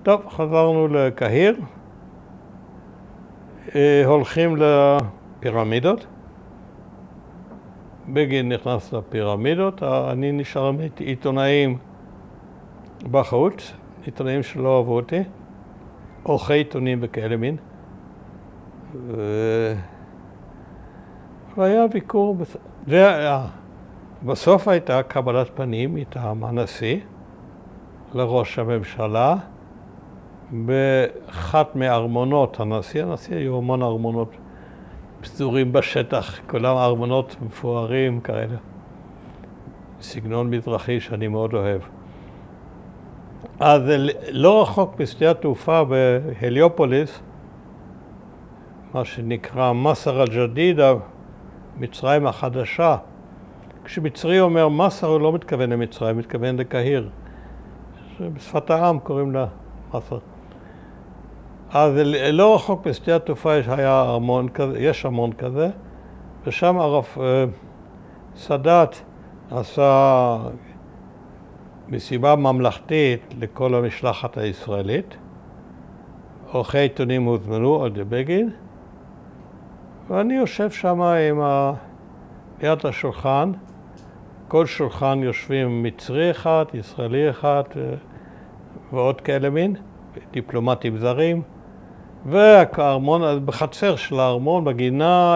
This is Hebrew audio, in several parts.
טוב, חזרנו לקהיר, הולכים לפירמידות. בגין נכנס לפירמידות, אני נשאר עם עיתונאים בחוץ, עיתונאים שלא אהבו אותי, עורכי עיתונים וכאלה מין. והיה ביקור, בסוף הייתה קבלת פנים מטעם הנשיא לראש הממשלה באחת מארמונות הנשיא. היו המון ארמונות פזורים בשטח, כולם ארמונות מפוארים כאלה, סגנון מזרחי שאני מאוד אוהב. אז לא רחוק בשדה התעופה בהליופוליס, מה שנקרא מסר אל-ג'דידה, מצרים החדשה. כשמצרי אומר מסר הוא לא מתכוון למצרים, מתכוון לקהיר. בשפת העם קוראים לה מסר. אז לא רחוק בשדה התעופה יש ארמון כזה, ושם סאדאת עשה מסיבה ממלכתית לכל המשלחת הישראלית. עורכי עיתונים הוזמנו על ידי בגין, ואני יושב שם ליד השולחן. כל שולחן יושבים מצרי אחד, ישראלי אחד ועוד כאלה מין, דיפלומטים זרים. והארמון, בחצר של הארמון, בגינה,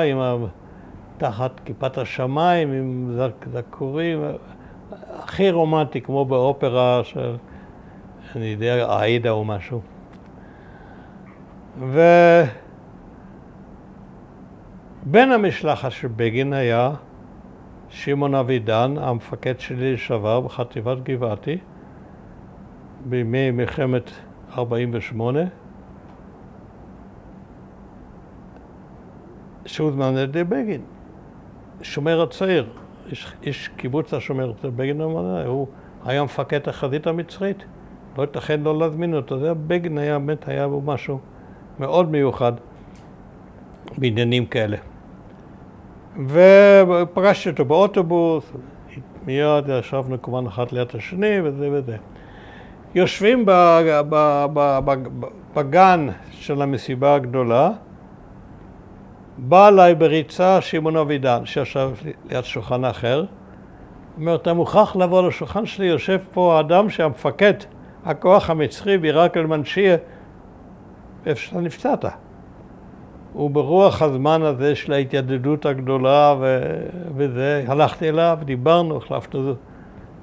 תחת כיפת השמיים, עם זקורים, הכי רומנטי, כמו באופרה של, אני יודע, עאידה או משהו. ובין המשלחת של בגין היה שמעון אבידן, המפקד שלי לשעבר בחטיבת גבעתי, בימי מלחמת 48', שהוזמן על ידי בגין, שומר הצעיר, איש קיבוץ השומר הצעיר, בגין הוא היה מפקד החזית המצרית, לא ייתכן לא להזמין אותו, זה בגין היה בו משהו מאוד מיוחד בעניינים כאלה. ופגשתי אותו באוטובוס, מיד ישבנו כמובן אחד ליד השני וזה וזה. יושבים בגן של המסיבה הגדולה, בא אליי בריצה שמעון אבידן, שישב ליד שולחן אחר, אומר, אתה מוכרח לבוא לשולחן שלי, יושב פה האדם שהמפקד הכוח המצרי בעיראק אל-מנשיה, איפה שאתה נפצעת. וברוח הזמן הזה של ההתיידדות הגדולה וזה, הלכתי אליו, דיברנו,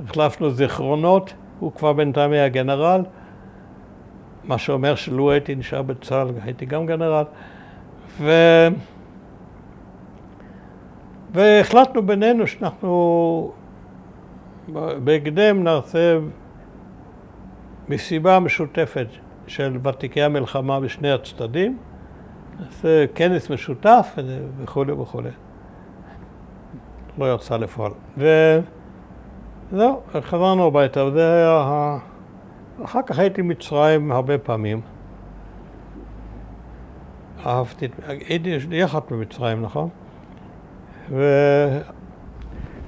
החלפנו זיכרונות, הוא כבר בינתיים היה גנרל, מה שאומר שלו הייתי נשאר בצה"ל, הייתי גם גנרל, והחלטנו בינינו שאנחנו בהקדם נעשה מסיבה משותפת של ותיקי המלחמה בשני הצדדים, נעשה כנס משותף וכו' וכו'. לא יצא לפועל. וזהו, חזרנו הביתה, וזה היה... אחר כך הייתי מצרים הרבה פעמים. אהבתי, הייתי יחד במצרים, נכון?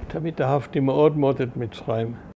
ותמיד אהבתי מאוד מאוד את מצרים.